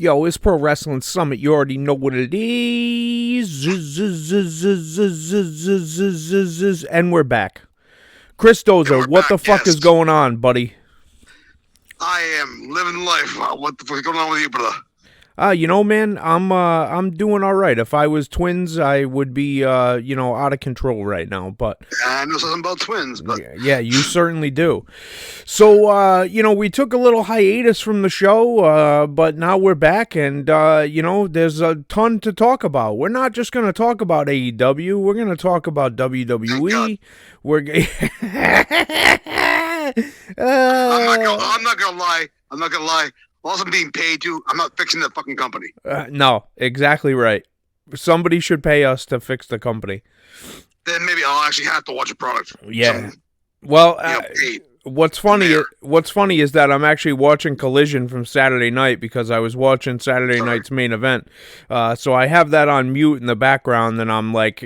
Yo, it's Pro Wrestling Summit. You already know what it is. And we're back. Chris Dozer, what the fuck is going on, buddy? I am living life. What the fuck is going on with you, brother? You know, man, I'm doing all right. If I was twins, I would be, out of control right now. But I know something about twins, but yeah, you certainly do. So, we took a little hiatus from the show, but now we're back, and there's a ton to talk about. We're not just gonna talk about AEW. We're gonna talk about WWE. We're I'm not gonna lie. While I'm being paid to, I'm not fixing that fucking company. No, exactly right. Somebody should pay us to fix the company. Then maybe I'll actually have to watch a product. Yeah. What's funny is that I'm actually watching Collision from Saturday night because I was watching Saturday night's main event. So I have that on mute in the background, and I'm like,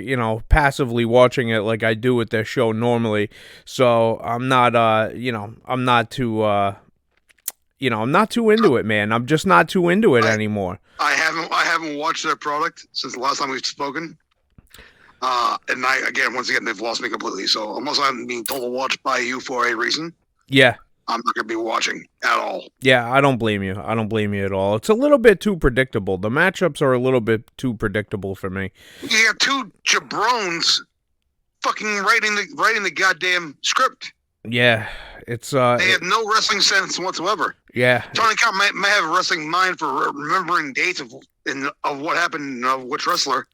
passively watching it like I do with their show normally. So I'm not, I'm not too. I'm not too into it, man. I'm just not too into it anymore. I haven't watched their product since the last time we've spoken. And once again, they've lost me completely. So unless I'm being told to watch by you for a reason, yeah, I'm not going to be watching at all. Yeah, I don't blame you. I don't blame you at all. It's a little bit too predictable. The matchups are a little bit too predictable for me. You have two jabrones fucking writing the goddamn script. Yeah, it's they have no wrestling sense whatsoever. Yeah, Tony Khan may have a wrestling mind for remembering dates of what happened of which wrestler,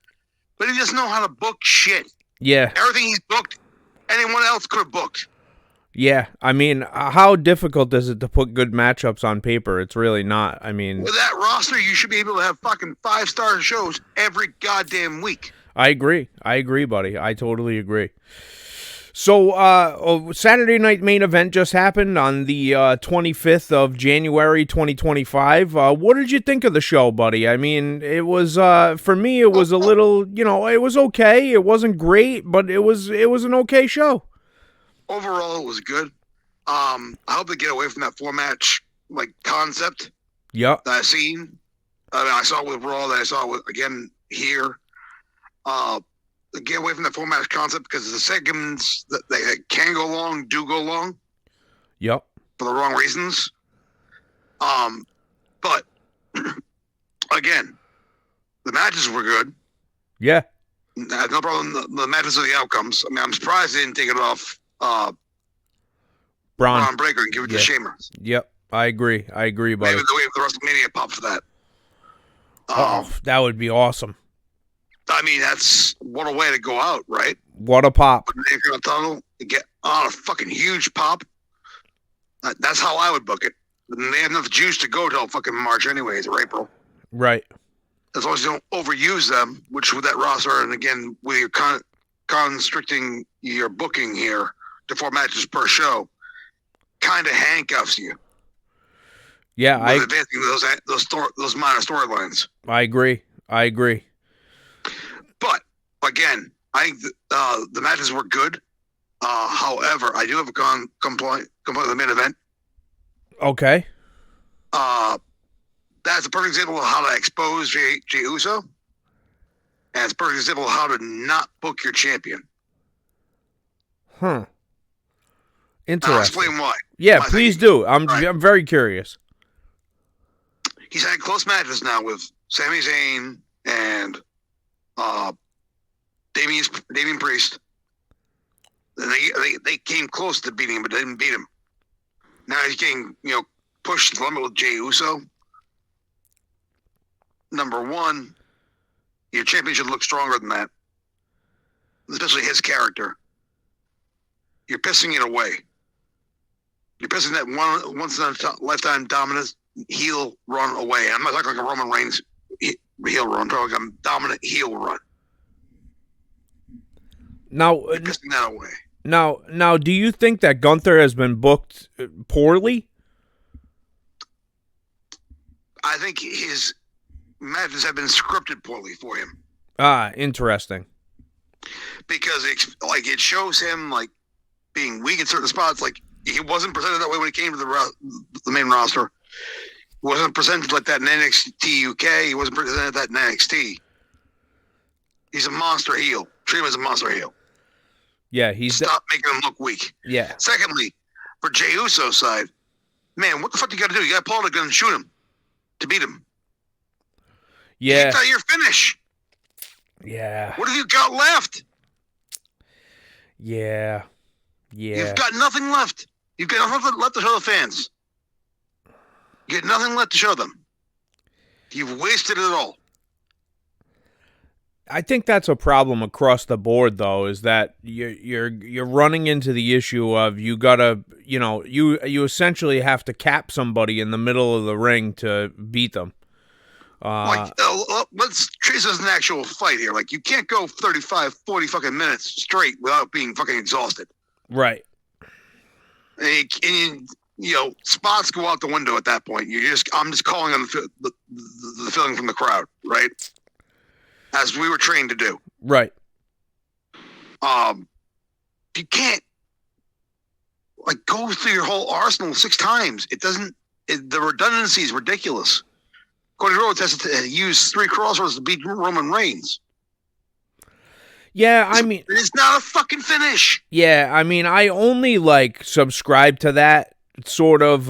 but he doesn't know how to book shit. Yeah, everything he's booked, anyone else could have booked. Yeah, I mean, how difficult is it to put good matchups on paper? It's really not. I mean, with that roster, you should be able to have fucking 5-star shows every goddamn week. I agree, buddy. I totally agree. So, Saturday night main event just happened on the 25th of January, 2025. What did you think of the show, buddy? I mean, it was, for me, it was a little, it was okay. It wasn't great, but it was an okay show. Overall, it was good. I hope they get away from that 4-match, concept. Yep. That I've seen. I saw it with Raw, that I saw it again here. Get away from the 4-match concept because the segments that they can go long do go long. Yep. For the wrong reasons. But again, the matches were good. Yeah. I have no problem. The matches are the outcomes. I mean, I'm surprised they didn't take it off Braun Breaker and give it to Sheamus. Yep. I agree, buddy. Maybe the way the WrestleMania pop for that. That would be awesome. I mean, that's what a way to go out, right? What a pop. If you're in a tunnel, you get on a fucking huge pop. That's how I would book it. And they have enough juice to go till fucking March anyways, or April. Right. As long as you don't overuse them, which with that roster, and again, with your constricting your booking here to 4 matches per show, kind of handcuffs you. Yeah, advancing those minor storylines. I agree. But again, I think the matches were good. However, I do have a complaint with the main event. Okay. That's a perfect example of how to expose Jey Uso. And it's a perfect example of how to not book your champion. Huh. Interesting. I'll explain why. Yeah, please do. I'm very curious. He's had close matches now with Sami Zayn and Damian Priest. And they came close to beating him, but they didn't beat him. Now he's getting pushed to the limit with Jey Uso. Number one, your champion should look stronger than that, especially his character. You're pissing it away. You're pissing that once in a lifetime dominant heel run away. I'm not talking like a Roman Reigns heel run. I'm talking like a dominant heel run. Now, you're pissing that away. Now, do you think that Gunther has been booked poorly? I think his matches have been scripted poorly for him. Interesting. Because it shows him being weak in certain spots. He wasn't presented that way when he came to the main roster. Wasn't presented like that in NXT UK. He wasn't presented that in NXT. He's a monster heel. Treat him as a monster heel. Yeah, Stop making him look weak. Yeah. Secondly, for Jey Uso's side, man, what the fuck you got to do? You got to pull the gun and shoot him to beat him. Yeah. You got your finish. Yeah. What have you got left? Yeah. Yeah. You've got nothing left. You've got nothing left to show the fans. You got nothing left to show them. You've wasted it all. I think that's a problem across the board, though, is that you're running into the issue of you gotta, you essentially have to cap somebody in the middle of the ring to beat them. Let's treat this as an actual fight here. Like, you can't go 35, 40 fucking minutes straight without being fucking exhausted. Right. And spots go out the window at that point. I'm just calling on the feeling from the crowd, right? As we were trained to do. Right. You can't go through your whole arsenal 6 times. The redundancy is ridiculous. Cody Rhodes has to use 3 crossroads to beat Roman Reigns. Yeah, I mean, it's not a fucking finish. Yeah, I mean, I only subscribe to that sort of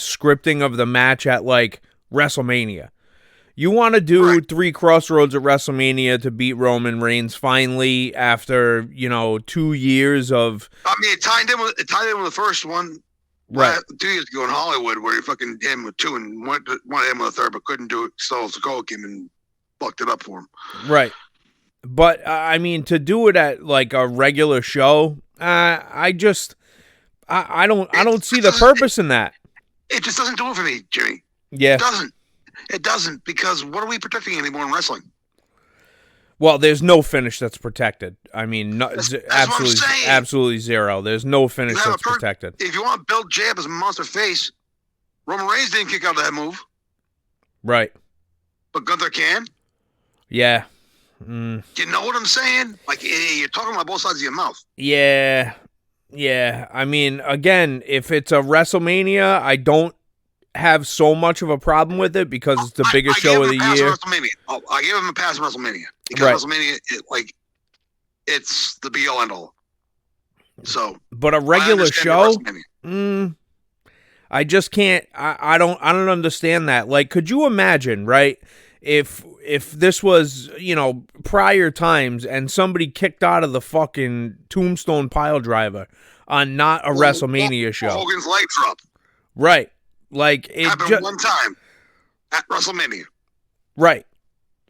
scripting of the match at WrestleMania. You want to do 3 crossroads at WrestleMania to beat Roman Reigns finally after 2 years of. I mean, it tied in with the first one. Right. 2 years ago in Hollywood, where he fucking hit him with 2 and wanted to hit him with a third, but couldn't do it. So Cole came and fucked it up for him. Right. But I mean, to do it at a regular show, I don't see the purpose in that. It just doesn't do it for me, Jimmy. Yeah. It doesn't, because what are we protecting anymore in wrestling? Well, there's no finish that's protected. I mean, that's absolutely zero. There's no finish that's protected. If you want to build Jab as a monster face, Roman Reigns didn't kick out of that move. Right. But Gunther can. Yeah. You know what I'm saying? You're talking about both sides of your mouth. Yeah. Yeah. I mean, again, if it's a WrestleMania, I don't have so much of a problem with it because it's the biggest show of the year. I give him a pass at WrestleMania because WrestleMania, it's the be all end all. So, but a regular show, I just can't. I don't understand that. Could you imagine, right? If this was prior times and somebody kicked out of the fucking Tombstone Pile Driver on not a WrestleMania show, Hogan's leg drop, right? It happened one time at WrestleMania. Right.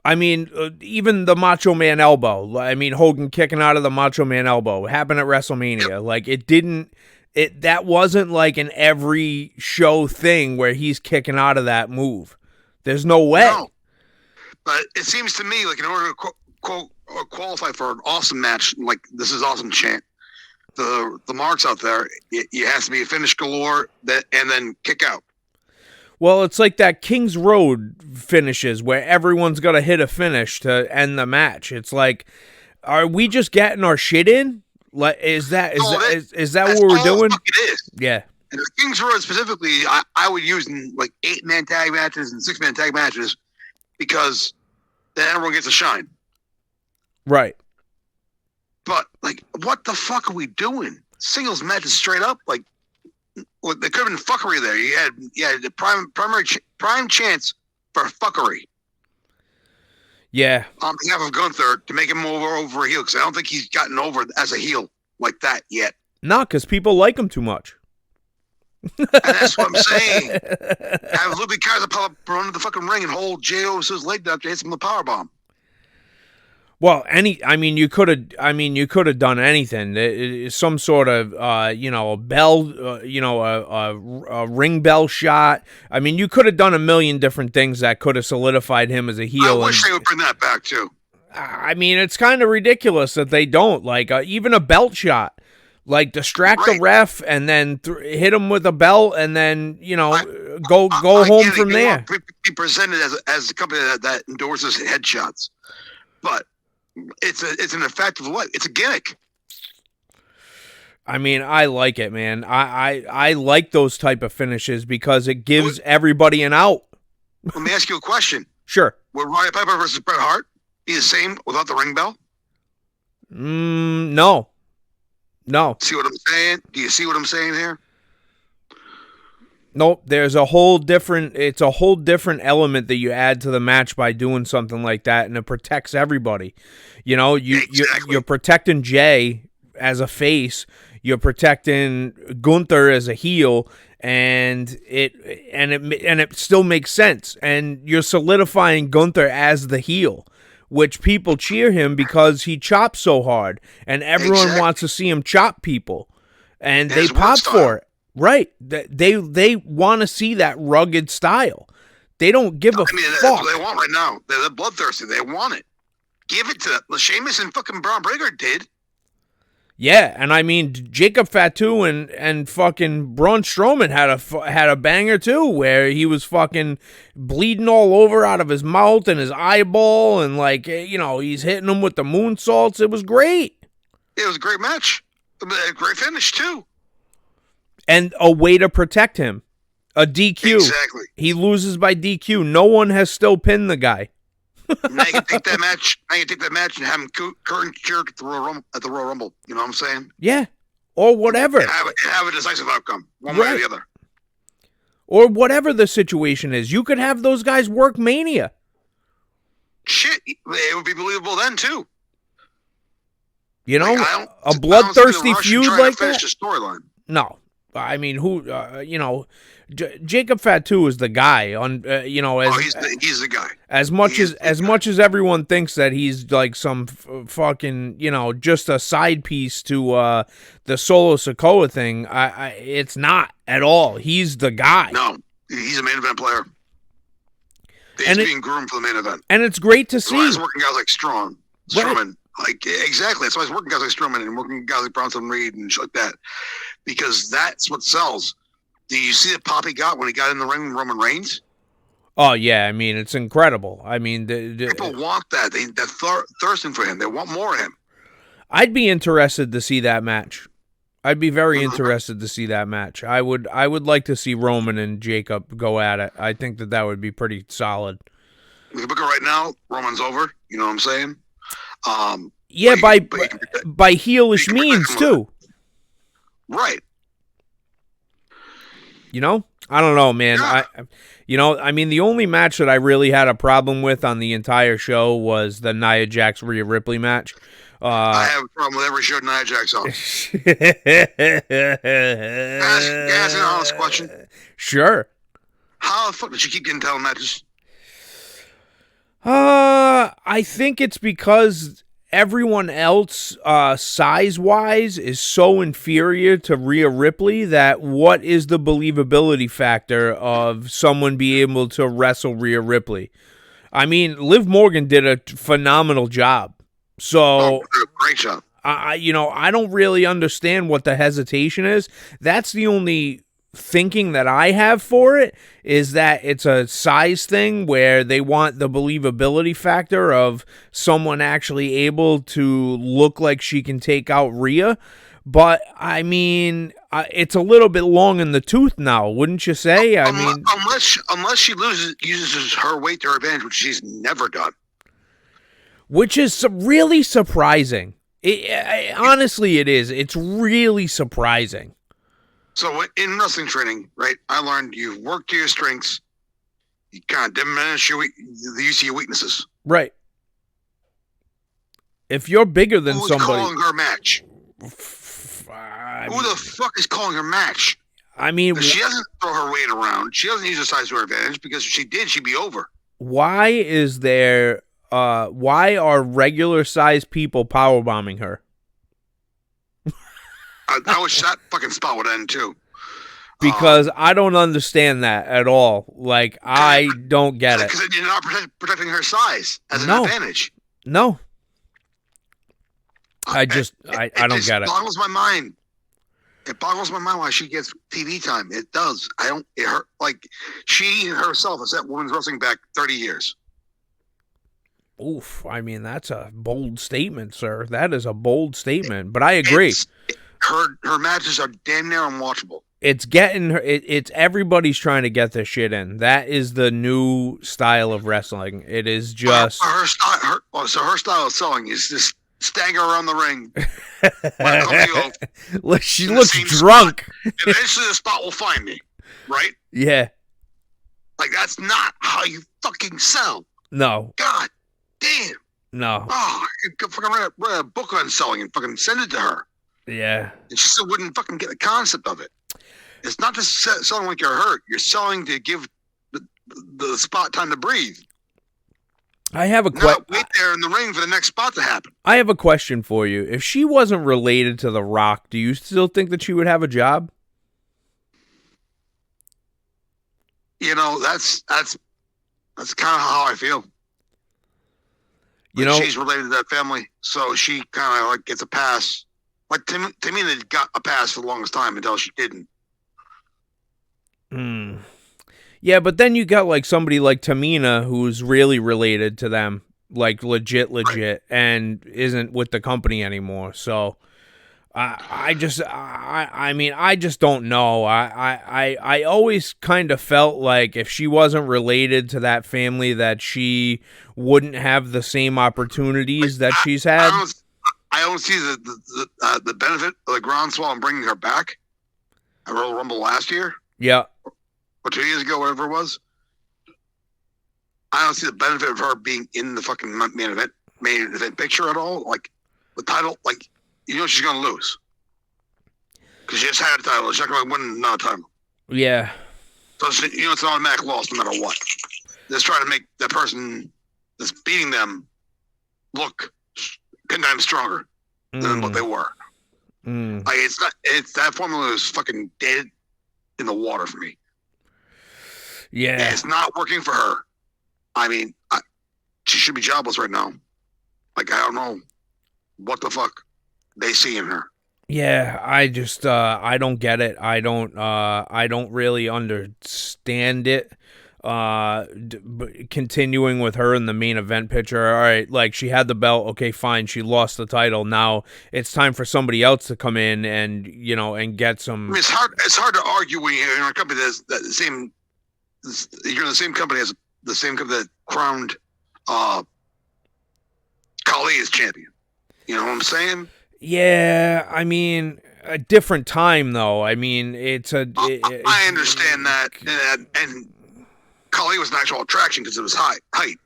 I mean, even the Macho Man elbow. I mean, Hogan kicking out of the Macho Man elbow happened at WrestleMania. Yep. That wasn't an every show thing where he's kicking out of that move. There's no way. No. But it seems to me in order to qualify for an awesome match, this is awesome chant, the marks out there, you have to be a finish galore and then kick out. Well, it's like that King's Road finishes where everyone's got to hit a finish to end the match. It's are we just getting our shit in? Is that what we're doing? It is. Yeah. And the King's Road specifically, I would use in 8-man tag matches and 6-man tag matches because then everyone gets a shine. Right. But what the fuck are we doing? Singles matches straight up, there could have been fuckery there. You had the prime chance for fuckery. Yeah. On behalf of Gunther to make him over a heel, because I don't think he's gotten over as a heel like that yet. Not because people like him too much. And that's what I'm saying. Have Luke Kaiser run to the fucking ring and hold Jey Uso's leg down to hit him with a powerbomb. Well, you could have done anything. Some sort of, a bell, a ring bell shot. I mean, you could have done a million different things that could have solidified him as a heel. I wish they would bring that back too. I mean, it's kind of ridiculous that they don't. Even a belt shot. Distract the ref and then hit him with a belt and then, go home from there. Be presented as a company that endorses headshots. But it's an effective way. It's a gimmick. I mean, I like it, man. I like those type of finishes because it gives everybody an out. Let me ask you a question. Sure. Would Roddy Piper versus Bret Hart be the same without the ring bell? No. See what I'm saying? Do you see what I'm saying here? Nope. There's a whole different. It's a whole different element that you add to the match by doing something like that, and it protects everybody. You know, you're protecting Jay as a face. You're protecting Gunther as a heel, and it still makes sense. And you're solidifying Gunther as the heel, which people cheer him because he chops so hard, and everyone wants to see him chop people, and they pop for it. Right. They want to see that rugged style. They don't give a fuck. That's what they want right now. They're bloodthirsty. They want it. Give it to them. Sheamus and fucking Braun Breaker did. Yeah, and I mean Jacob Fatu and fucking Braun Strowman had a banger too, where he was fucking bleeding all over out of his mouth and his eyeball, and like, you know, he's hitting him with the moonsaults. It was great. It was a great match. A great finish too. And a way to protect him. A DQ. Exactly. He loses by DQ. No one has still pinned the guy. Now you can take that match. And have him current jerk at the Royal Rumble. You know what I'm saying? Yeah. Or whatever. And have a decisive outcome, one way or the other. Or whatever the situation is. You could have those guys work Mania. Shit, it would be believable then too. You know, like, a bloodthirsty feud like that. The storyline. No. I mean, Jacob Fatu is the guy on, he's the guy. As much as everyone thinks that he's like some fucking, just a side piece to the Solo Sikoa thing, it's not at all. He's the guy. No, he's a main event player. He's being groomed for the main event. And it's great to see. He's working guys like Strowman. Like, exactly. That's why he's working guys like Strowman and working guys like Bronson Reed and shit like that. Because that's what sells. Do you see the pop he got when he got in the ring with Roman Reigns? Oh, yeah. I mean, it's incredible. I mean, people want that. They're thirsting for him. They want more of him. I'd be interested to see that match. I'd be very interested to see that match. I would like to see Roman and Jacob go at it. I think that would be pretty solid. We can book it right now. Roman's over. You know what I'm saying? Yeah, by heelish means too. Right. I don't know, man. Yeah. I mean, the only match that I really had a problem with on the entire show was the Nia Jax Rhea Ripley match. I have a problem with every show Nia Jax on. Ask an honest question. Sure. How the fuck did she keep getting title matches? I think it's because everyone else, size-wise, is so inferior to Rhea Ripley that what is the believability factor of someone being able to wrestle Rhea Ripley? I mean, Liv Morgan did a phenomenal job. So, great job. I don't really understand what the hesitation is. That's the only thinking that I have for it, is that it's a size thing where they want the believability factor of someone actually able to look like she can take out Rhea. But I mean, it's a little bit long in the tooth now, wouldn't you say? I mean, unless she uses her weight to her advantage, which she's never done, which is really surprising. Honestly, it is. It's really surprising. So in wrestling training, right, I learned you work to your strengths, you kind of diminish the use of your weaknesses. Right. If you're bigger than somebody... Who's calling her match? Who the fuck is calling her match? I mean... She doesn't throw her weight around. She doesn't use her size to her advantage, because if she did, she'd be over. Why is there... why are regular-sized people powerbombing her? I wish that fucking spot would end too. Because I don't understand that at all. Like, I don't get it. Because you're not protecting her size as an advantage. No. I don't get it. It boggles my mind. It boggles my mind why she gets TV time. It does. She herself has set women's wrestling back 30 years. Oof. I mean, that's a bold statement, sir. That is a bold statement. But I agree. her matches are damn near unwatchable. It's getting her. It's everybody's trying to get this shit in. That is the new style of wrestling. It is just her style. Her style of selling is just stagger around the ring. She looks drunk. Eventually, the spot will find me. Right? Yeah. Like that's not how you fucking sell. No. God damn. No. Oh, I could fucking write a book on selling and fucking send it to her. Yeah. And she still wouldn't fucking get the concept of it. It's not just selling like you're hurt. You're selling to give the spot time to breathe. I have a question. Wait there in the ring for the next spot to happen. I have a question for you. If she wasn't related to The Rock, do you still think that she would have a job? You know, that's kind of how I feel. You know, she's related to that family, so she kind of like gets a pass. Like Tamina got a pass for the longest time until she didn't. Yeah, but then you got like somebody like Tamina who's really related to them, like legit, right, and isn't with the company anymore. So I just don't know. I always kind of felt like if she wasn't related to that family, that she wouldn't have the same opportunities that she's had. I don't see the benefit of the groundswell in bringing her back at Royal Rumble last year. Yeah. Or 2 years ago, whatever it was. I don't see the benefit of her being in the fucking main event picture at all. Like the title, like you know she's gonna lose because she just had a title. She's not gonna win another title. Yeah. So it's an automatic loss no matter what. They're just trying to make that person that's beating them look 10 times stronger than what they were. Like it's that formula is fucking dead in the water for me. Yeah. And it's not working for her. I mean, she should be jobless right now. Like I don't know what the fuck they see in her. Yeah, I just I don't get it. I don't really understand it. Continuing with her in the main event picture. All right, like she had the belt. Okay, fine. She lost the title. Now it's time for somebody else to come in and and get some. I mean, it's hard to argue when you're in a company that's the same. You're in the same company as the same company that crowned Khali as champion. You know what I'm saying? Yeah, I mean, a different time though. I mean, I understand that, and Khali was an actual attraction because it was height.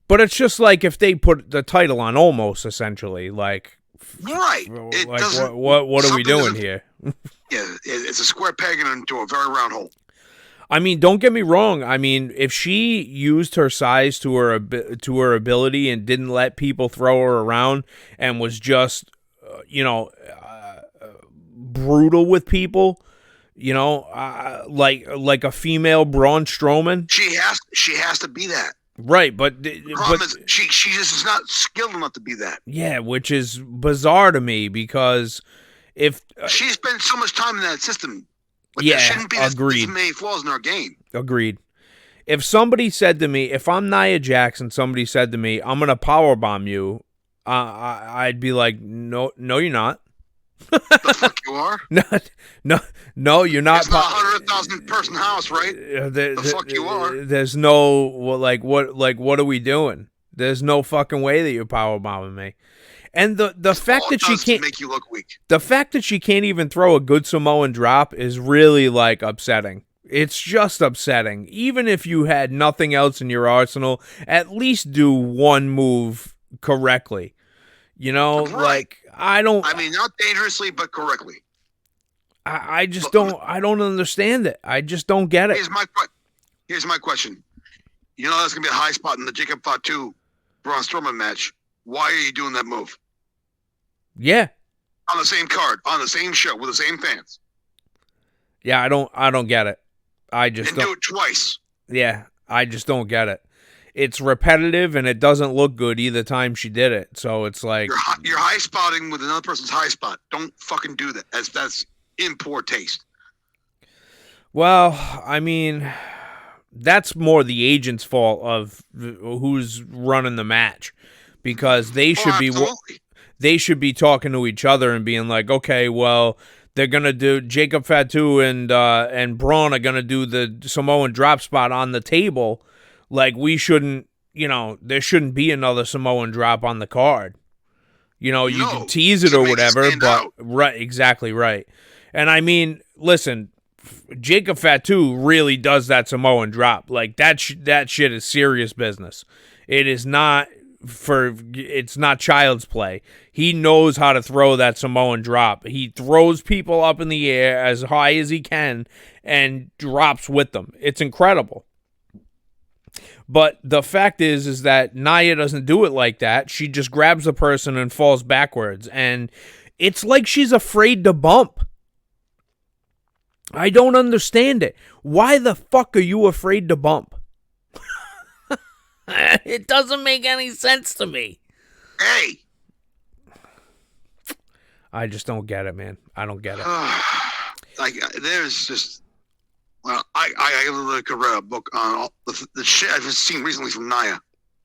But it's just like if they put the title on Omos, essentially, like. Right. It like what are we doing here? Yeah, it's a square peg into a very round hole. I mean, don't get me wrong. I mean, if she used her size to her ability and didn't let people throw her around and was just, brutal with people, like a female Braun Strowman. She has to be that. Right, but she just is not skilled enough to be that. Yeah, which is bizarre to me because if she spent so much time in that system. Like yeah, there shouldn't be agreed. This many flaws in our game. Agreed. If somebody said to me, if I'm Nia Jax and somebody said to me, I'm gonna powerbomb you, I'd be like, no, you're not. The fuck you are? No, you're not. It's not a 100,000 person house, right? The fuck you are? There's no what are we doing? There's no fucking way that you're powerbombing me. And the fact that she can't make you look weak. The fact that she can't even throw a good Samoan drop is really like upsetting. It's just upsetting. Even if you had nothing else in your arsenal, at least do one move correctly. Right. Like I mean, not dangerously, but correctly. I just don't. I don't understand it. I just don't get it. Here's my question. You know that's gonna be a high spot in the Jacob Fatu Braun Strowman match. Why are you doing that move? Yeah. On the same card, on the same show, with the same fans. Yeah, I don't get it. I just do it twice. Yeah, I just don't get it. It's repetitive and it doesn't look good either time she did it. So it's like you're high spotting with another person's high spot. Don't fucking do that. That's in poor taste. Well, I mean, that's more the agent's fault of who's running the match. Because they should they should be talking to each other and being like, okay, well, they're gonna do Jacob Fatu and Braun are gonna do the Samoan drop spot on the table. Like, we shouldn't, there shouldn't be another Samoan drop on the card. You can tease it or whatever, but right, exactly right. And I mean, listen, Jacob Fatu really does that Samoan drop. Like, that shit is serious business. It is not it's not child's play. He knows how to throw that Samoan drop. He throws people up in the air as high as he can and drops with them. It's incredible. But the fact is that Nia doesn't do it like that. She just grabs the person and falls backwards. And it's like she's afraid to bump. I don't understand it. Why the fuck are you afraid to bump? It doesn't make any sense to me. Hey. I just don't get it, man. I don't get it. Like, there's just... Well, I read a book on all the shit I've seen recently from Nia.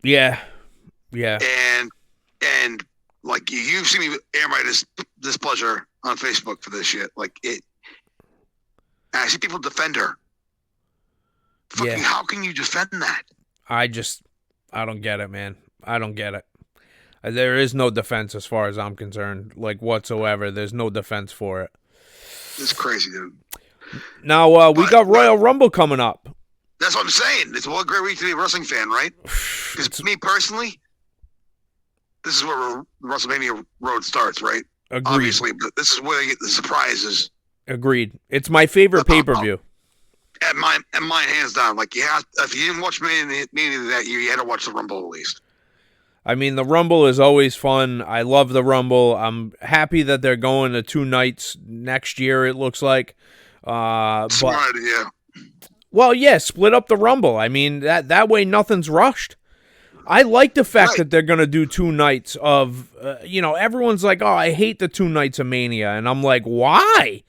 Yeah. And like, you've seen me air my displeasure on Facebook for this shit. Like, and I see people defend her. Fucking, how can you defend that? I don't get it, man. I don't get it. There is no defense as far as I'm concerned, like, whatsoever. There's no defense for it. It's crazy, dude. Now, we got Royal Rumble coming up. That's what I'm saying. It's a great week to be a wrestling fan, right? Because me personally, this is where the WrestleMania road starts, right? Agreed. Obviously, but this is where you get the surprises. Agreed. It's my favorite pay-per-view. At mine, hands down. Like, if you didn't watch Mania that year, you had to watch the Rumble at least. I mean, the Rumble is always fun. I love the Rumble. I'm happy that they're going to 2 nights next year, it looks like. Smart idea. Well, yeah, split up the Rumble. I mean, that way nothing's rushed. I like the fact that they're going to do 2 nights of, everyone's like, oh, I hate the 2 nights of Mania. And I'm like, why?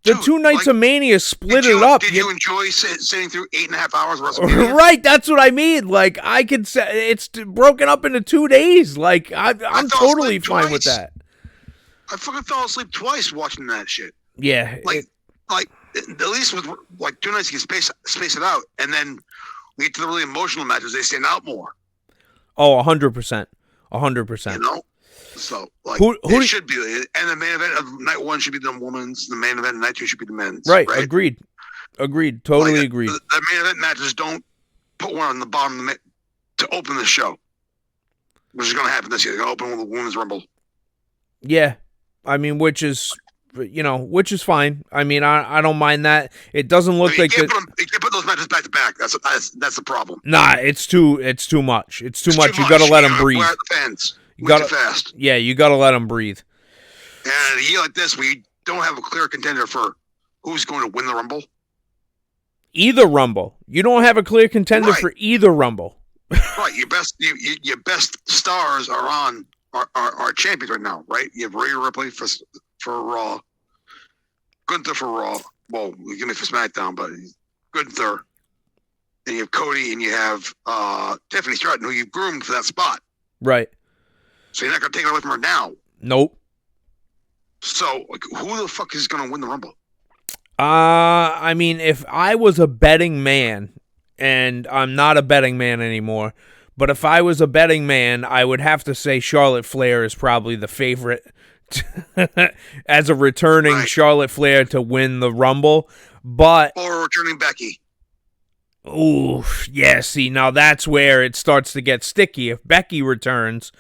The 2 nights of Mania split it up. Did you enjoy sitting through 8.5 hours of WrestleMania? Right, that's what I mean. Like, I could say it's broken up into 2 days. Like, I'm totally fine with that. I fucking fell asleep twice watching that shit. Yeah. Like, at least with, like, 2 nights you can space it out. And then we get to the really emotional matches, they stand out more. Oh, 100%. 100%. So, like, it should be. And the main event of night 1 should be the women's. The main event of night 2 should be the men's. Right. Agreed. Totally agreed. The main event matches don't put one on the bottom of to open the show. Which is going to happen this year. They're going to open with the Women's Rumble. Yeah. I mean, which is fine. I mean, I don't mind that. It doesn't look like you can't put those matches back to back. That's the problem. Nah, it's too much. It's too much. You got to let them breathe. The fans. You got fast. Yeah, you got to let them breathe. And a year like this, we don't have a clear contender for who's going to win the Rumble. Either Rumble. You don't have a clear contender for either Rumble. Right. Your best stars are champions right now, right? You have Rhea Ripley for Raw, Gunther for Raw. Well, give me for SmackDown, but Gunther. And you have Cody, and you have Tiffany Stratton, who you've groomed for that spot. Right. So you're not going to take it away from her now. Nope. So, like, who the fuck is going to win the Rumble? I mean, if I was a betting man, and I'm not a betting man anymore, but if I was a betting man, I would have to say Charlotte Flair is probably the favorite as a returning Charlotte Flair to win the Rumble. But or returning Becky. Ooh, yeah, see, now that's where it starts to get sticky. If Becky returns,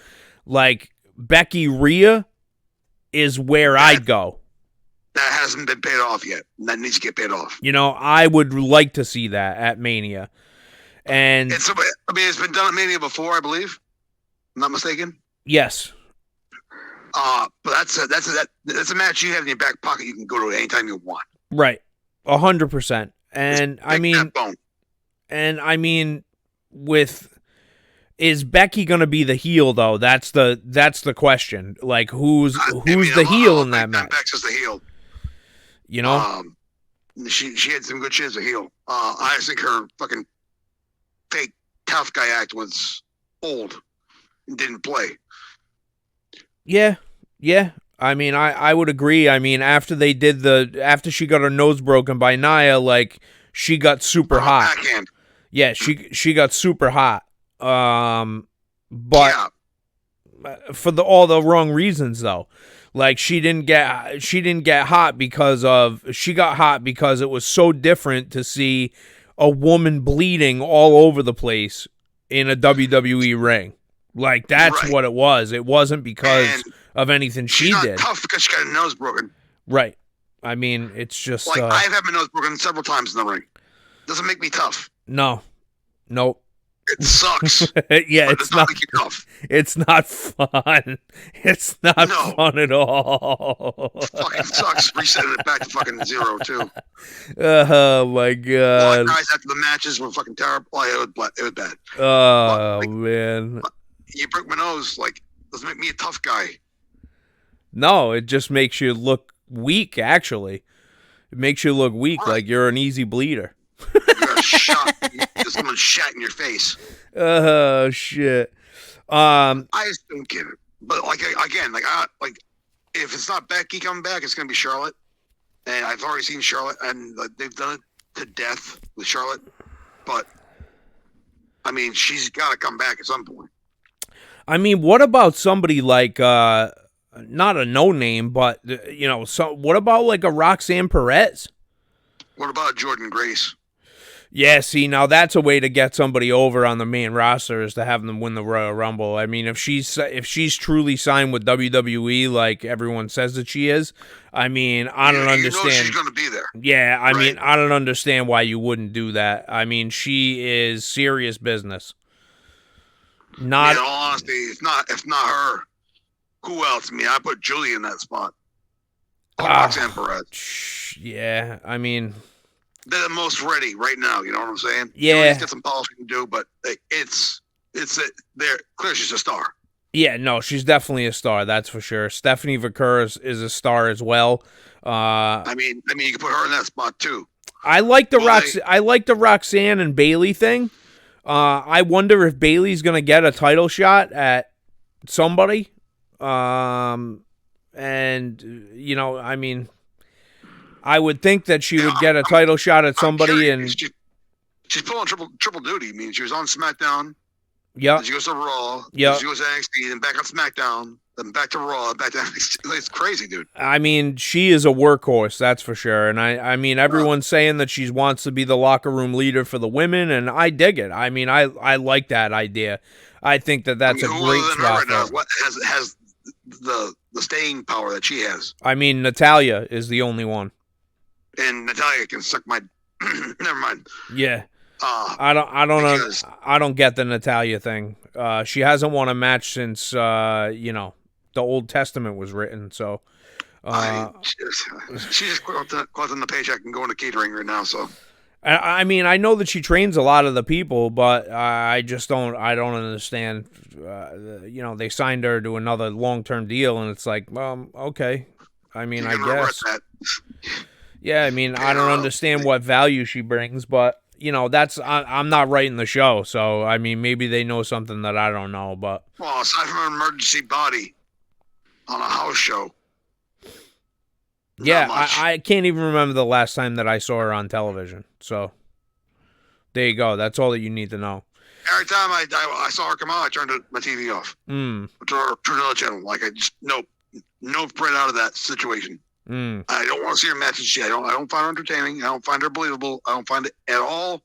like, Becky Rhea is where I'd go. That hasn't been paid off yet. That needs to get paid off. I would like to see that at Mania. And it's been done at Mania before, I believe. I'm not mistaken. Yes. But that's a match you have in your back pocket. You can go to anytime you want. Right. 100%. And I mean, is Becky gonna be the heel though? That's the question. Like, who's the heel in that match? Becky's the heel. She had some good shit as a heel. I think her fucking fake tough guy act was old and didn't play. Yeah, yeah. I mean, I would agree. I mean, after she got her nose broken by Nia, like she got super From a hot. backhand. Yeah, she got super hot. But Yeah. for all the wrong reasons though. Like she didn't get hot she got hot because it was so different to see a woman bleeding all over the place in a WWE ring. Like that's Right. what it was. It wasn't because And of anything she's she not did. tough because she got her nose broken. Right. I mean, it's just Like I've had my nose broken several times in the ring. Doesn't make me tough. no. Nope. It sucks. Yeah, But it's does not not. make you tough. It's not fun. It's not No. fun at all. Fucking sucks. Resetting it back to fucking 0 too. Oh my Like god. guys after the matches were fucking terrible. It was bad. Oh Like, man. you broke my nose. Like doesn't make me a tough guy. No, it just makes you look weak. Actually, it makes you look weak, Right. like you're an easy bleeder. You got a shot. Someone shat in your face. Oh shit. I just don't get it. But like again, like if it's not Becky coming back, it's gonna be Charlotte. And I've already seen Charlotte, and they've done it to death with Charlotte. But I mean, she's got to come back at some point. I mean, what about somebody like not a no name, but so what about like a Roxanne Perez? What about Jordan Grace? Yeah, see, now that's a way to get somebody over on the main roster is to have them win the Royal Rumble. I mean, if she's truly signed with WWE like everyone says that she is, I mean, I don't understand. You know she's going to be there. Yeah, I right? mean, I don't understand why you wouldn't do that. I mean, she is serious business. Not in all honesty, if not her, who else? I mean, I put Julie in that spot. Roxanne Perez. Yeah, I mean, they're the most ready right now. You know what I'm saying? Yeah. Julie's got some polishing to do, but they're clear she's a star. Yeah, no, she's definitely a star. That's for sure. Stephanie Vaquer is a star as well. I mean, you can put her in that spot too. I like the Roxanne and Bayley thing. I wonder if Bayley's gonna get a title shot at somebody. And I mean, I would think that she would get a title shot at somebody, and she's pulling triple duty. I mean, she was on SmackDown. Yeah. Then she goes to Raw. Yeah. She goes to NXT, then back on SmackDown, then back to Raw, back to NXT. It's crazy, dude. I mean, she is a workhorse, that's for sure. And I mean, everyone's saying that she wants to be the locker room leader for the women, and I dig it. I mean, I like that idea. I think that's a great spot. What has the staying power that she has? I mean, Natalya is the only one. And Natalya can suck my. Never mind. Yeah. I don't get the Natalya thing. She hasn't won a match since the Old Testament was written. So she just collecting the paycheck and going to catering right now. So I mean, I know that she trains a lot of the people, but I just don't understand. They signed her to another long-term deal, and it's like, okay. I mean, I guess. Yeah, I mean, I don't understand what value she brings, but I'm not writing the show, so I mean, maybe they know something that I don't know. But aside from an emergency body on a house show, yeah, I can't even remember the last time that I saw her on television. So there you go. That's all that you need to know. Every time I saw her come out, I turned my TV off. Turn another channel. Like I just no bread out of that situation. I don't want to see her matches. I don't find her entertaining. I don't find her believable. I don't find it at all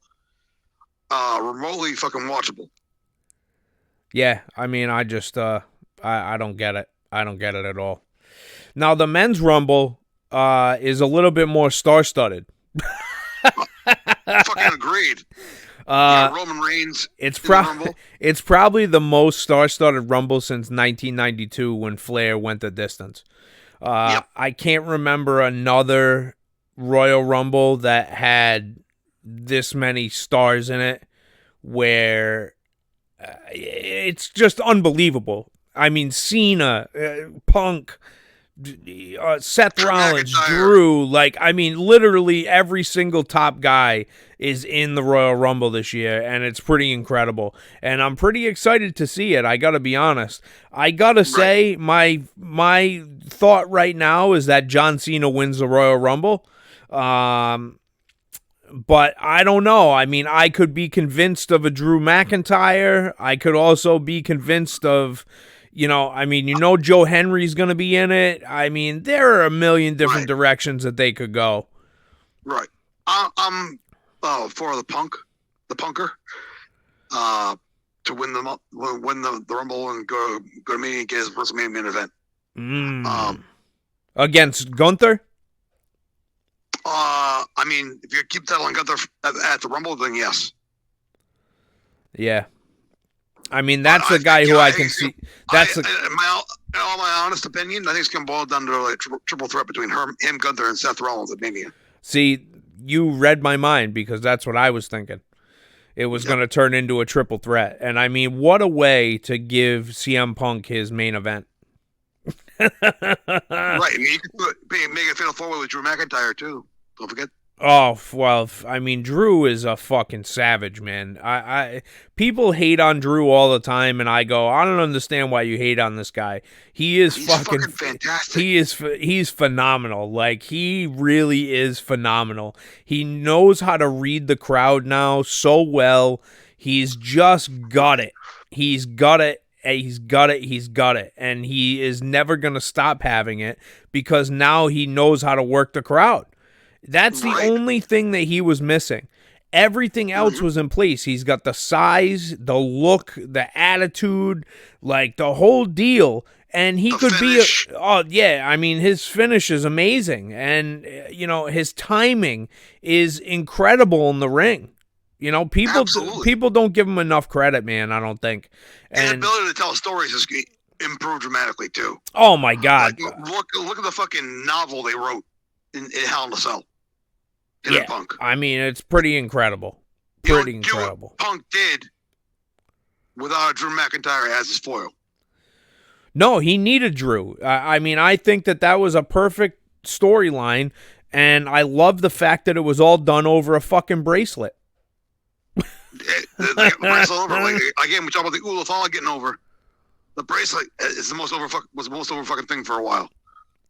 remotely fucking watchable. Yeah, I mean, I just I don't get it. I don't get it at all. Now the men's rumble is a little bit more star-studded. Fucking agreed. Roman Reigns. It's probably the most star-studded rumble since 1992 when Flair went the distance. Yep. I can't remember another Royal Rumble that had this many stars in it where it's just unbelievable. I mean, Cena, Punk, Seth Rollins, Drew, literally every single top guy is in the Royal Rumble this year, and it's pretty incredible. And I'm pretty excited to see it. I gotta be honest. I gotta say, my thought right now is that John Cena wins the Royal Rumble. But I don't know. I mean, I could be convinced of a Drew McIntyre. I could also be convinced of, Joe Henry's going to be in it. I mean, there are a million different directions that they could go. Right. I'm for the punker, to win the Rumble and go to Mania and get his WrestleMania main event. Against Gunther? I mean, if you keep that on Gunther at the Rumble, then yes. Yeah. I mean, that's a guy who I can see. In my honest opinion, I think it's going to boil down to like triple threat between him, Gunther, and Seth Rollins at Mania. See, you read my mind because that's what I was thinking. It was going to turn into a triple threat. And I mean, what a way to give CM Punk his main event. Right. I mean, you could make a fatal four-way with Drew McIntyre, too. Don't forget. Oh, well, I mean, Drew is a fucking savage, man. People hate on Drew all the time, and I go, I don't understand why you hate on this guy. He's fucking fantastic. He's phenomenal. Like, he really is phenomenal. He knows how to read the crowd now so well. He's just got it. He's got it. He's got it. And he is never going to stop having it because now he knows how to work the crowd. That's the only thing that he was missing. Everything else was in place. He's got the size, the look, the attitude, like the whole deal. And he could finish. I mean, his finish is amazing. And, his timing is incredible in the ring. People don't give him enough credit, man, I don't think. And the ability to tell stories has improved dramatically, too. Oh, my God. Like, look at the fucking novel they wrote in Hell in a Cell. Punk. I mean, it's pretty incredible. Incredible. What Punk did without Drew McIntyre as his foil. No, he needed Drew. I mean, I think that was a perfect storyline, and I love the fact that it was all done over a fucking bracelet. The bracelet over. Like, again, we talk about the Ulafala getting over. The bracelet is was the most over fucking thing for a while.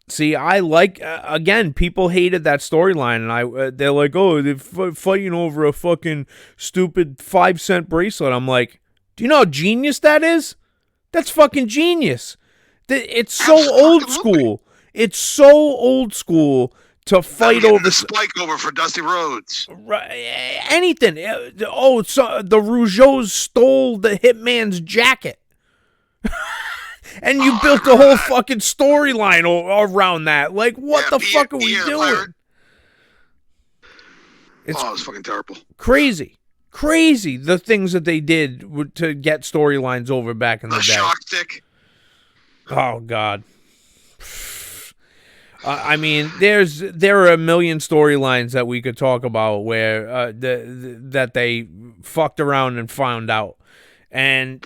See, I like, again, people hated that storyline, and they're like, oh, they're fighting over a fucking stupid 5-cent bracelet. I'm like, do you know how genius that is? That's fucking genius. It's so old school. It's so old school to fight over the spike over for Dusty Rhodes. Right, anything. Oh, so the Rougeaus stole the Hitman's jacket. And you built the whole fucking storyline around that. Like, what the fuck are we doing? It's fucking terrible. Crazy the things that they did to get storylines over back in the day. Shock stick. Oh, God. I mean, there are a million storylines that we could talk about where that they fucked around and found out. And,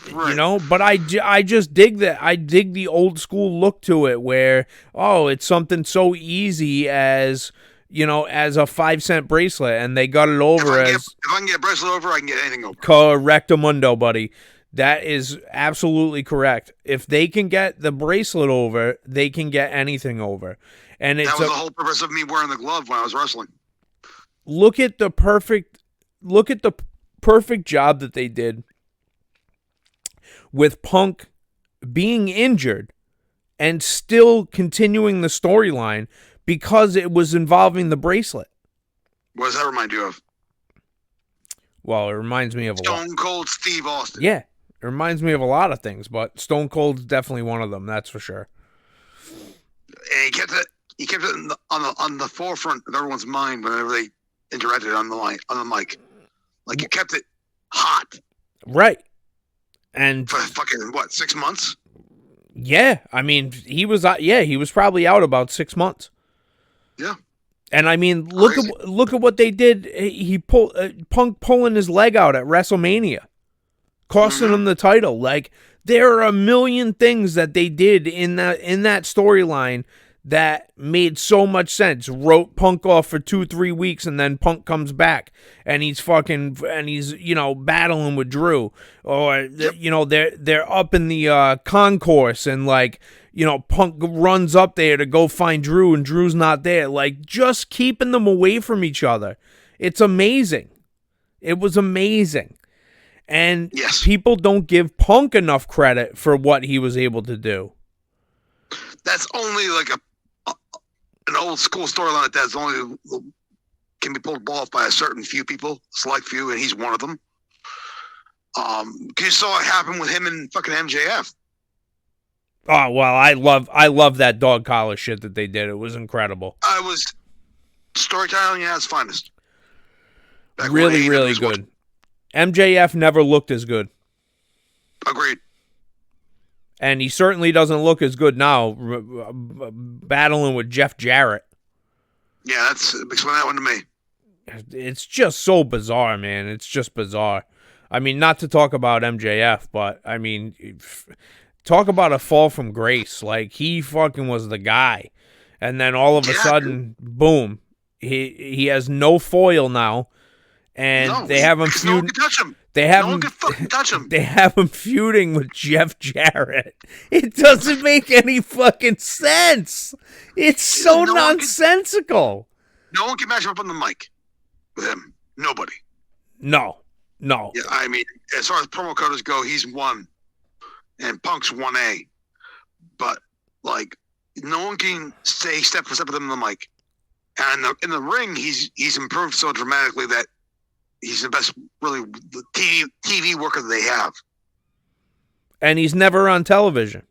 but I just dig that. I dig the old school look to it where, it's something so easy as, as a 5-cent bracelet, and they got it over if I can get a bracelet over, I can get anything over. Correctamundo, buddy. That is absolutely correct. If they can get the bracelet over, they can get anything over. And that was the whole purpose of me wearing the glove when I was wrestling. Look at the perfect job that they did with Punk being injured and still continuing the storyline because it was involving the bracelet. What does that remind you of? Well, it reminds me of Stone Cold Steve Austin. Yeah, it reminds me of a lot of things, but Stone Cold's definitely one of them. That's for sure. And he kept it on the forefront of everyone's mind whenever they interacted on the mic. Like, you kept it hot. Right. And for fucking 6 months? Yeah, I mean, he was probably out about 6 months. Yeah. And I mean, look at what they did. Punk pulling his leg out at WrestleMania, costing him the title. Like, there are a million things that they did in that storyline that made so much sense. Wrote Punk off for 2-3 weeks, and then Punk comes back and he's battling with Drew, or they're up in the concourse, and Punk runs up there to go find Drew, and Drew's not there. Like, just keeping them away from each other. It's amazing. It was amazing. And people don't give Punk enough credit for what he was able to do. That's only like an old school storyline like that's only can be pulled off by a certain few people, select few, and he's one of them. You saw it happen with him and fucking MJF. Oh well, I love that dog collar shit that they did. It was incredible. I was storytelling at its finest. Really, really good. MJF never looked as good. Agreed. And he certainly doesn't look as good now, battling with Jeff Jarrett. Yeah, explain that one to me. It's just so bizarre, man. It's just bizarre. I mean, not to talk about MJF, but, I mean, talk about a fall from grace. Like, he fucking was the guy. And then all of a sudden, boom, he has no foil now. And they have him feuding. No one can touch him. No one can fucking touch him. They have him feuding with Jeff Jarrett. It doesn't make any fucking sense. It's so nonsensical. No one can match him up on the mic with him. Nobody. No. Yeah, I mean, as far as promo coders go, he's 1, and Punk's 1A. But no one can stay step for step with him on the mic. And in the ring, he's improved so dramatically that he's the best, really, the TV worker that they have. And he's never on television.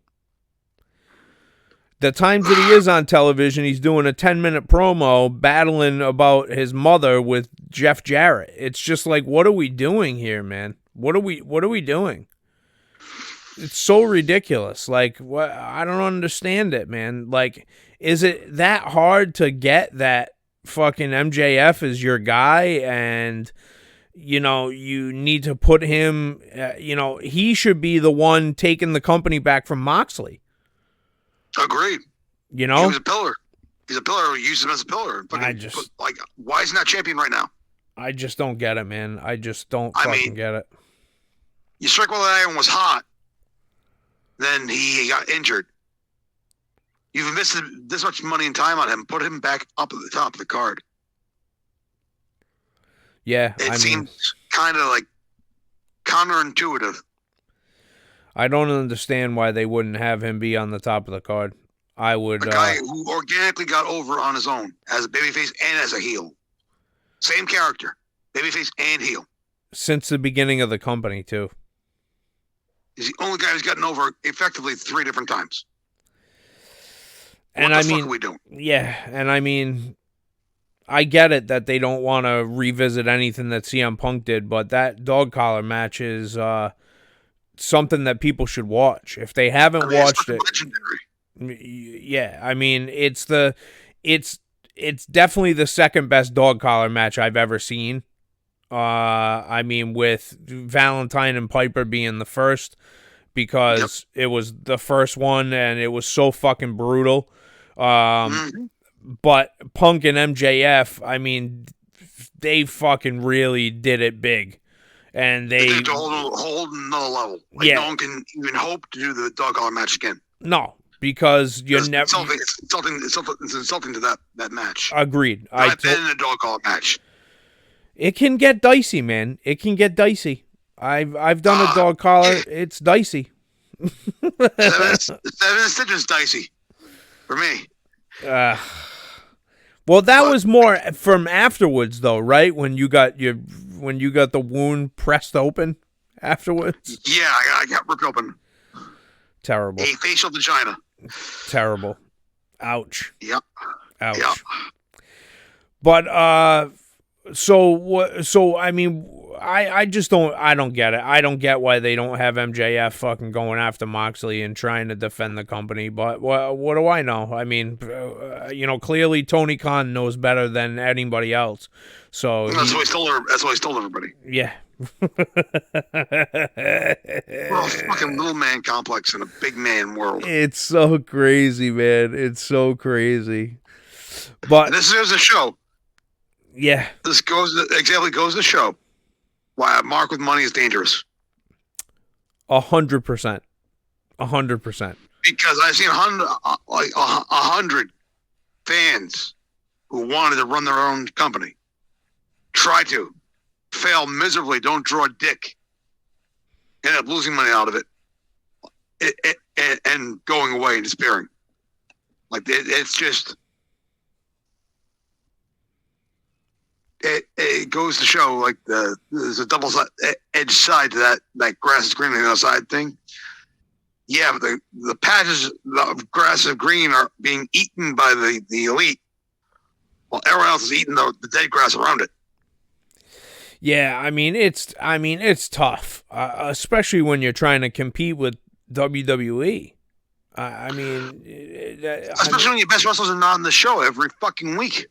The times that he is on television, he's doing a 10-minute promo battling about his mother with Jeff Jarrett. It's just like, what are we doing here, man? What are we doing? It's so ridiculous. Like, what? I don't understand it, man. Like, is it that hard to get that fucking MJF is your guy, and you need to put him, he should be the one taking the company back from Moxley. Agreed. He was a pillar. He's a pillar. We use him as a pillar. Why is he not champion right now? I just don't get it, man. I just don't get it. You strike while the iron was hot, then he got injured. You've invested this much money and time on him. Put him back up at the top of the card. Yeah, it seems kind of like counterintuitive. I don't understand why they wouldn't have him be on the top of the card. I would. A guy who organically got over on his own as a babyface and as a heel. Same character, babyface and heel. Since the beginning of the company, too. He's the only guy who's gotten over effectively 3 different times. And what the fuck are we doing? Yeah, and I mean, I get it that they don't want to revisit anything that CM Punk did, but that dog collar match is something that people should watch. If they haven't watched it, legendary. Yeah, I mean, it's definitely the second best dog collar match I've ever seen. I mean, with Valentine and Piper being the first, because it was the first one and it was so fucking brutal. But Punk and MJF, I mean, they fucking really did it big. And they did it to hold another level. No one can even hope to do the dog collar match again. No, because you're never. It's insulting to that match. Agreed. I've been in a dog collar match. It can get dicey, man. It can get dicey. I've done a dog collar. It's dicey. 7 stitches dicey for me. Well, that was more from afterwards, though, right? When you got the wound pressed open afterwards. Yeah, I got ripped open. Terrible. A facial vagina. Terrible. Ouch. Yep. Ouch. Yep. But so I mean, I just don't get it. I don't get why they don't have MJF fucking going after Moxley and trying to defend the company. But what do I know? I mean, clearly Tony Khan knows better than anybody else. So that's why he told everybody. Yeah, We're a fucking little man complex in a big man world. It's so crazy, man. It's so crazy. And But this is a show. yeah, This exactly goes to show why a mark with money is dangerous. 100%, 100%. Because I've seen like 100 fans who wanted to run their own company try to fail miserably, don't draw a dick, end up losing money out of it, and going away and despairing. Like it's just it goes to show like there's a double edged side to that grass is green on the other side thing. Yeah, but the patches of grass of green are being eaten by the elite, while everyone else is eating the dead grass around it. Yeah, I mean it's tough, especially when you're trying to compete with WWE. Especially when your best wrestlers are not on the show every fucking week.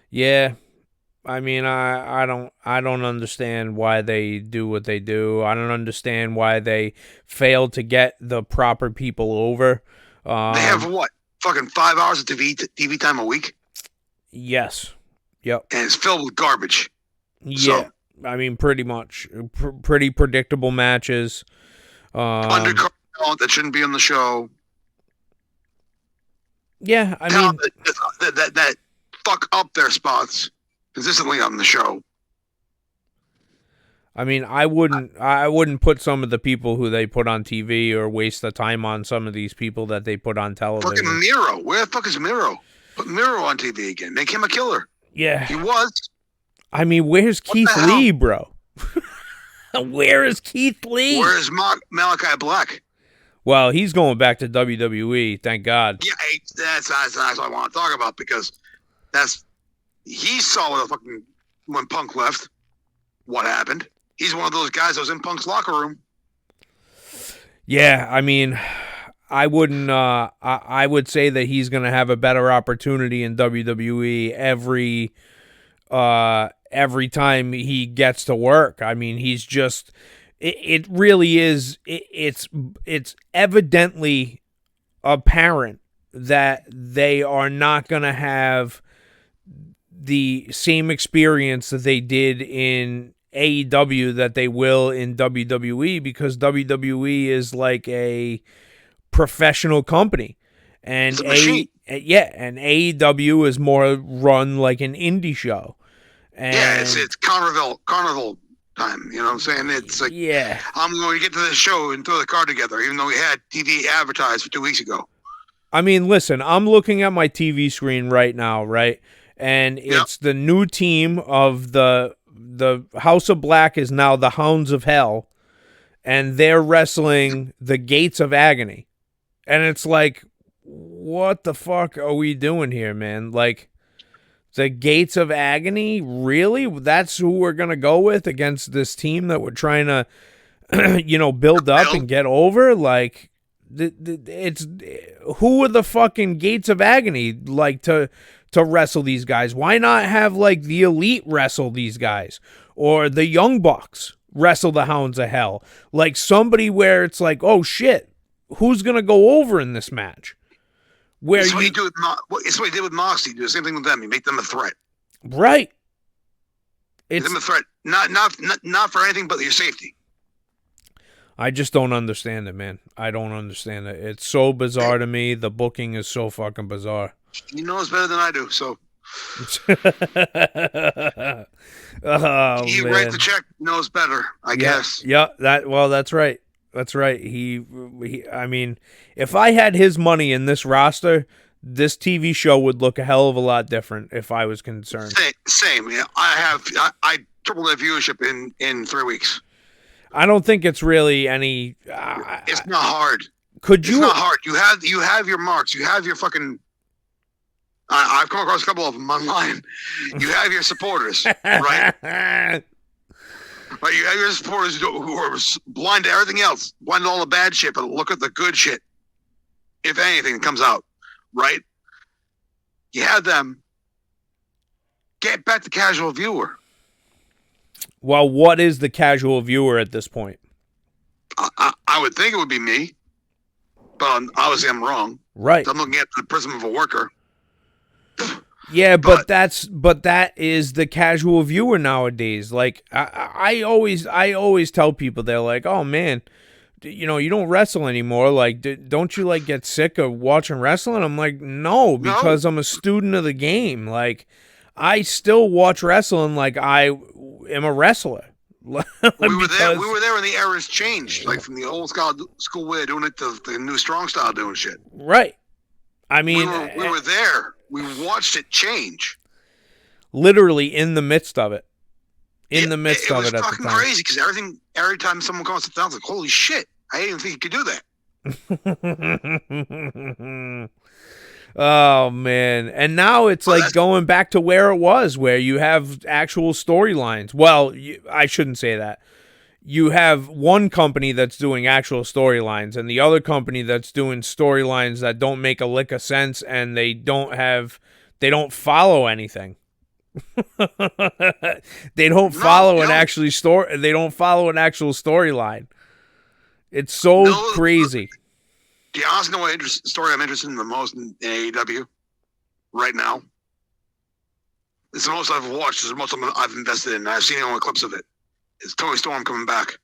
Yeah, I mean, I don't understand why they do what they do. I don't understand why they fail to get the proper people over. They have what? Fucking 5 hours of TV time a week? Yes. Yep. And it's filled with garbage. Yeah. So, I mean, pretty much. Pretty predictable matches. Undercard talent that shouldn't be on the show. Yeah, I mean... That fuck up their spots consistently on the show. I mean, I wouldn't put some of the people who they put on TV or waste the time on some of these people that they put on television. Fucking Miro. Where the fuck is Miro? Put Miro on TV again. Make him a killer. Yeah. He was. I mean, where's Keith Lee, bro? Where is Keith Lee? Where is Malachi Black? Well, he's going back to WWE, thank God. Yeah, that's what I want to talk about, because he saw when Punk left, what happened. He's one of those guys that was in Punk's locker room. Yeah, I mean, I wouldn't. I would say that he's going to have a better opportunity in WWE every time he gets to work. I mean, he's just. It really is. It's evidently apparent that they are not going to have the same experience that they did in AEW that they will in WWE, because WWE is like a professional company, and AEW is more run like an indie show. And yeah, it's carnival time. You know what I'm saying? It's like, yeah, I'm going to get to this show and throw the card together, even though we had TV advertised for 2 weeks ago. I mean, listen, I'm looking at my TV screen right now, right? And it's the new team of the House of Black is now the Hounds of Hell, and they're wrestling the Gates of Agony. And it's like, what the fuck are we doing here, man? Like, the Gates of Agony? Really? That's who we're going to go with against this team that we're trying to, build up and get over? Like, it's who are the fucking Gates of Agony, like, to wrestle these guys? Why not have, like, the Elite wrestle these guys, or the Young Bucks wrestle the Hounds of Hell? Like, somebody where it's like, oh shit, who's gonna go over in this match? Where it's what he did with Moxley. Do the same thing with them. You make them a threat, right? Make them a threat, not for anything but your safety. I just don't understand it, man. I don't understand it. It's so bizarre to me. The booking is so fucking bizarre. He knows better than I do, so. He writes the check, knows better, I guess. Yeah, that's right. That's right. He, I mean, if I had his money in this roster, this TV show would look a hell of a lot different if I was concerned. Same. Yeah, I tripled that viewership in 3 weeks. I don't think it's really any. It's not hard. It's not hard. You have your marks. You have your fucking. I've come across a couple of them online. You have your supporters, right? Right. You have your supporters who are blind to everything else, blind to all the bad shit, but look at the good shit. If anything comes out, right? You have them. Get back the casual viewer. Well, what is the casual viewer at this point? I would think it would be me, but obviously I'm wrong. Right. I'm looking at the prism of a worker. Yeah, but that is the casual viewer nowadays. Like I always tell people, they're like, "Oh man, you don't wrestle anymore. Like, don't you like get sick of watching wrestling?" I'm like, "No, because I'm a student of the game. Like, I still watch wrestling like I am a wrestler." We were there when the eras changed, like from the old school way of doing it to the new strong style doing shit. Right. I mean, we were there. We watched it change. Literally in the midst of it. In the midst of it at the time. It was fucking crazy because every time someone comes to town, I was like, holy shit, I didn't even think you could do that. Oh, man. And now it's like going back to where it was, where you have actual storylines. Well, I shouldn't say that. You have one company that's doing actual storylines and the other company that's doing storylines that don't make a lick of sense, and they don't follow anything. They don't follow an actual storyline. It's so crazy. Do you honestly know what story I'm interested in the most in AEW right now? It's the most I've watched. It's the most I've invested in. I've seen only clips of it. It's Tony Storm coming back.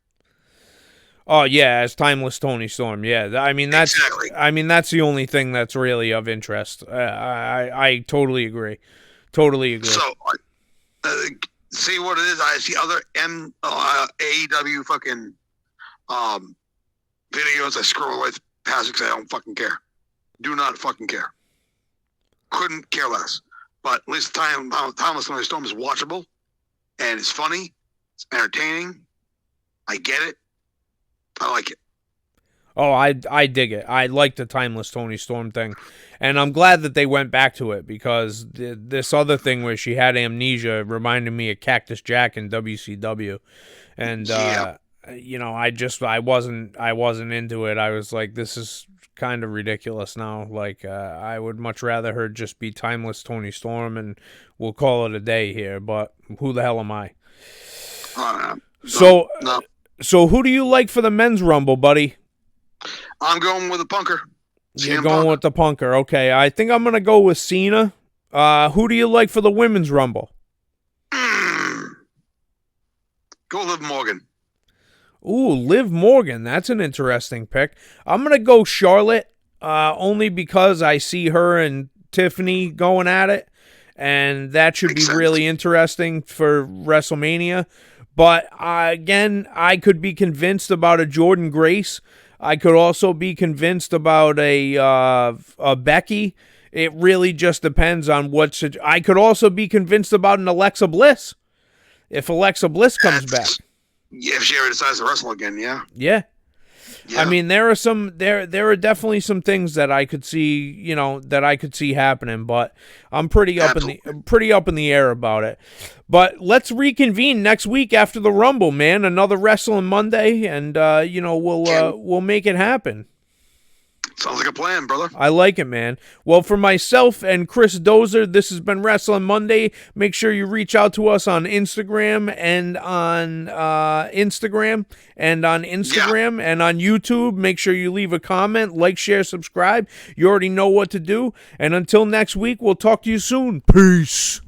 Oh yeah, as Timeless Tony Storm. Yeah, I mean that's exactly. I mean that's the only thing that's really of interest. I totally agree. Totally agree. So, see what it is. I see other AEW fucking videos. I scroll right past because I don't fucking care. Do not fucking care. Couldn't care less. But at least Timeless Tony Storm is watchable, and it's funny. It's entertaining. I get it. I like it. Oh, I dig it. I like the Timeless Tony Storm thing. And I'm glad that they went back to it, because this other thing where she had amnesia reminded me of Cactus Jack in WCW. And, I wasn't into it. I was like, this is kind of ridiculous now. Like, I would much rather her just be Timeless Tony Storm and we'll call it a day here. But who the hell am I? So who do you like for the men's rumble, buddy? I'm going with the punker. You're going with the punker. Okay, I think I'm going to go with Cena. Who do you like for the women's rumble? Go Liv Morgan. Ooh, Liv Morgan. That's an interesting pick. I'm going to go Charlotte, only because I see her and Tiffany going at it, and that should be really interesting for WrestleMania. But again, I could be convinced about a Jordynne Grace. I could also be convinced about a Becky. It really just depends on what. I could also be convinced about an Alexa Bliss if Alexa Bliss comes back. Yeah, if she ever decides to wrestle again, yeah. Yeah. I mean, there are definitely some things that I could see, happening, but I'm pretty up in the air about it. But let's reconvene next week after the Rumble, man. Another Wrestling Monday, and we'll make it happen. Sounds like a plan, brother. I like it, man. Well, for myself and Chris Dozer, this has been Wrestling Monday. Make sure you reach out to us on Instagram and on Instagram and on YouTube. Make sure you leave a comment, like, share, subscribe. You already know what to do. And until next week, we'll talk to you soon. Peace.